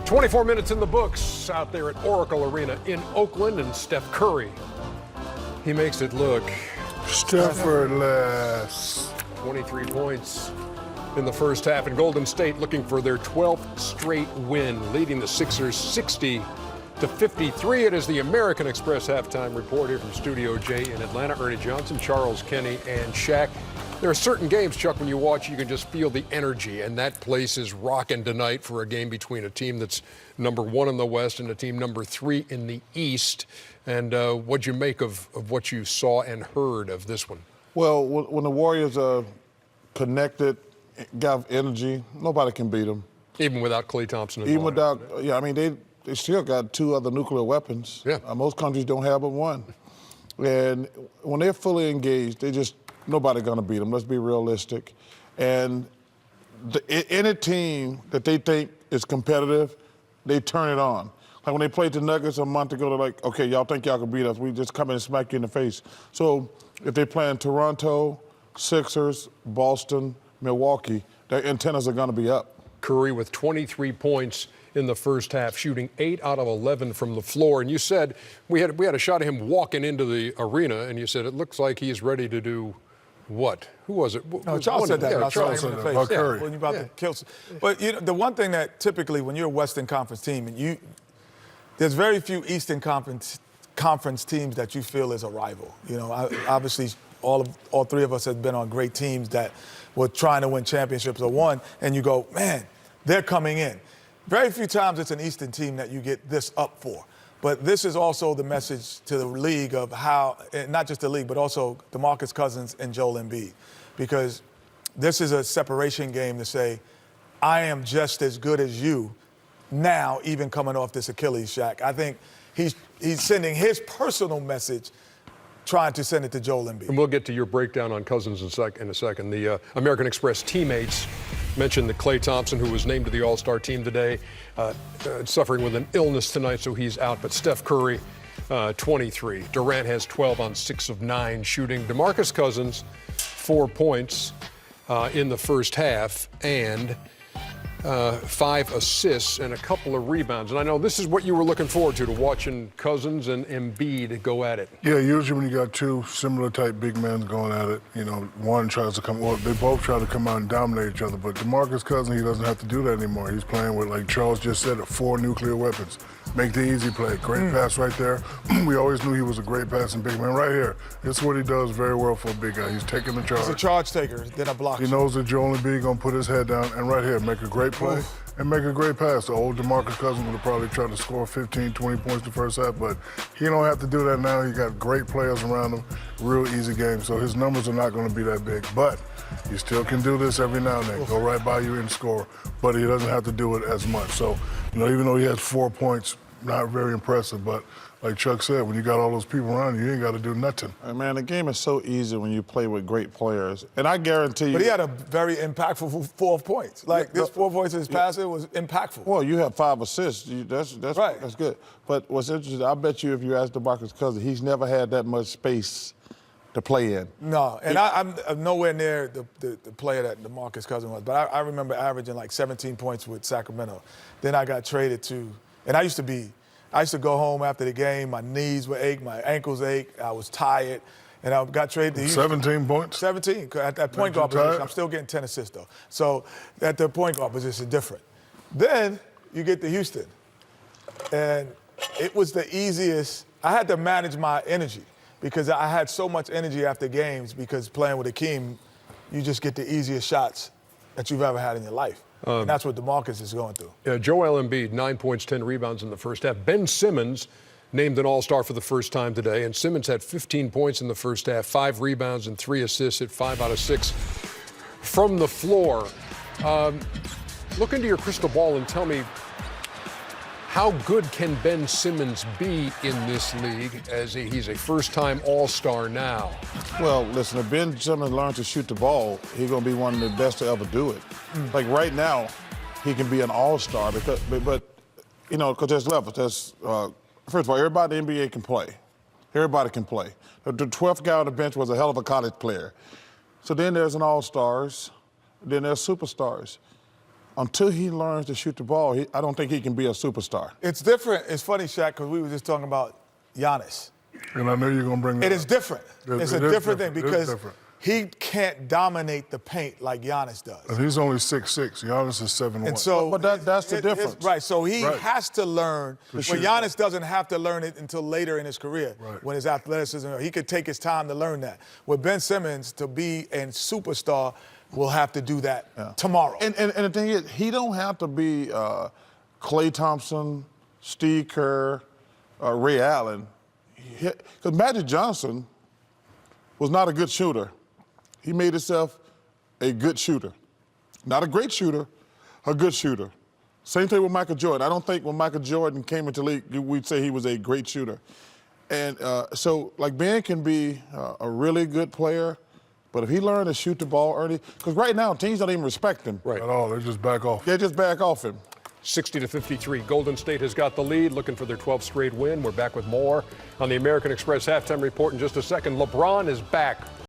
24 minutes in the books out there at Oracle Arena in Oakland, and Steph Curry, he makes it look effortless. 23 points in the first half, and Golden State looking for their 12th straight win, leading the Sixers 60-53. It is the American Express halftime report here from Studio J in Atlanta. Ernie Johnson, Charles Kenny, and Shaq. There are certain games, Chuck, when you watch, you can just feel the energy, and that place is rocking tonight for a game between a team that's number 1 in the West and a team number 3 in the East. And what'd you make of what you saw and heard of this one? Well, when the Warriors are connected, got energy, nobody can beat them. Even without Klay Thompson. Even without, yeah, I mean, they still got 2 other nuclear weapons. Yeah. Most countries don't have but one. And when they're fully engaged, nobody gonna beat them. Let's be realistic. And any team that they think is competitive, they turn it on. Like when they played the Nuggets a month ago, they're like, okay, y'all think y'all can beat us. We just come in and smack you in the face. So if they play in Toronto, Sixers, Boston, Milwaukee, their antennas are gonna be up. Curry with 23 points in the first half, shooting 8 out of 11 from the floor. And you said, we had a shot of him walking into the arena, and you said it looks like he's ready to do what? Who was it? No, Charles said that. Yeah, Charles said that. Curry. When you're about to kill. But you know, the one thing that typically when you're a Western Conference team, and there's very few Eastern Conference teams that you feel is a rival. You know, obviously all 3 of us have been on great teams that were trying to win championships or won, and you go, man, they're coming in. Very few times it's an Eastern team that you get this up for. But this is also the message to the league of how, not just the league, but also DeMarcus Cousins and Joel Embiid. Because this is a separation game to say, I am just as good as you now, even coming off this Achilles, Shaq. I think he's sending his personal message, trying to send it to Joel Embiid. And we'll get to your breakdown on Cousins in a second. The American Express teammates mentioned that Klay Thompson, who was named to the All-Star team today, suffering with an illness tonight, so he's out. But Steph Curry, 23. Durant has 12 on 6 of 9 shooting. DeMarcus Cousins, 4 points in the first half, and 5 assists and a couple of rebounds. And I know this is what you were looking forward to watching Cousins and Embiid go at it. Yeah, usually when you got 2 similar type big men going at it, you know, one tries to come, well, they both try to come out and dominate each other. But DeMarcus Cousins, he doesn't have to do that anymore. He's playing with, like Charles just said, 4 nuclear weapons. Make the easy play. Great pass right there. We always knew he was a great passing big man. Right here, this is what he does very well for a big guy. He's taking the charge. He's a charge taker, then a blocker. He knows that Joel Embiid going to put his head down, and right here, make a great play and make a great pass. The old DeMarcus Cousins would have probably tried to score 15, 20 points the first half, but he don't have to do that now. He got great players around him, real easy game, so his numbers are not going to be that big. But he still can do this every now and then, go right by you and score, but he doesn't have to do it as much. So, you know, even though he has 4 points, not very impressive, but like Chuck said, when you got all those people around you, you ain't got to do nothing. Man, the game is so easy when you play with great players. And I guarantee you. But he had a very impactful 4 points. Like, this 4 points in his passing was impactful. Well, you have 5 assists. That's right. That's good. But what's interesting, I bet you if you ask DeMarcus Cousins, he's never had that much space to play in. No, and I'm nowhere near the player that DeMarcus Cousins was. But I remember averaging like 17 points with Sacramento. Then I got traded to, and I used to go home after the game, my knees would ache, my ankles ache, I was tired, and I got traded to Houston. 17 points? 17, at that point guard position. I'm still getting 10 assists, though. So at the point guard position, different. Then you get to Houston, and it was the easiest. I had to manage my energy because I had so much energy after games because playing with Akeem, you just get the easiest shots that you've ever had in your life. And that's what DeMarcus is going through. Joel Embiid, 9 points, 10 rebounds in the first half. Ben Simmons named an All-Star for the first time today, and Simmons had 15 points in the first half, 5 rebounds and 3 assists at 5 out of 6 from the floor. Look into your crystal ball and tell me, how good can Ben Simmons be in this league as he's a first-time All-Star now? Well, listen, if Ben Simmons learns to shoot the ball, he's going to be one of the best to ever do it. Like right now, he can be an All-Star, but you know, because there's levels. There's, first of all, everybody in the NBA can play. Everybody can play. The 12th guy on the bench was a hell of a college player. So then there's an All-Stars, then there's superstars. until he learns to shoot the ball, I don't think he can be a superstar. It's different. It's funny, Shaq, because we were just talking about Giannis. And I knew you were going to bring that It is up. different. It's a different thing because different. he can't dominate the paint like Giannis does. And he's only 6'6". Giannis is 7'1". And so, But that's the difference. Right. So he Right. has to learn. But sure. Giannis doesn't have to learn it until later in his career, Right. when his athleticism. He could take his time to learn that. With Ben Simmons, to be a superstar, will have to do that tomorrow. And the thing is, he don't have to be Klay Thompson, Steve Kerr, Ray Allen. Because Magic Johnson was not a good shooter. He made himself a good shooter. Not a great shooter, a good shooter. Same thing with Michael Jordan. I don't think when Michael Jordan came into the league, we'd say he was a great shooter. And so, like, Ben can be a really good player, but if he learned to shoot the ball early, because right now teams don't even respect him. Right. At all. They just back off. They just back off him. 60-53. Golden State has got the lead, looking for their 12th straight win. We're back with more on the American Express halftime report in just a second. LeBron is back.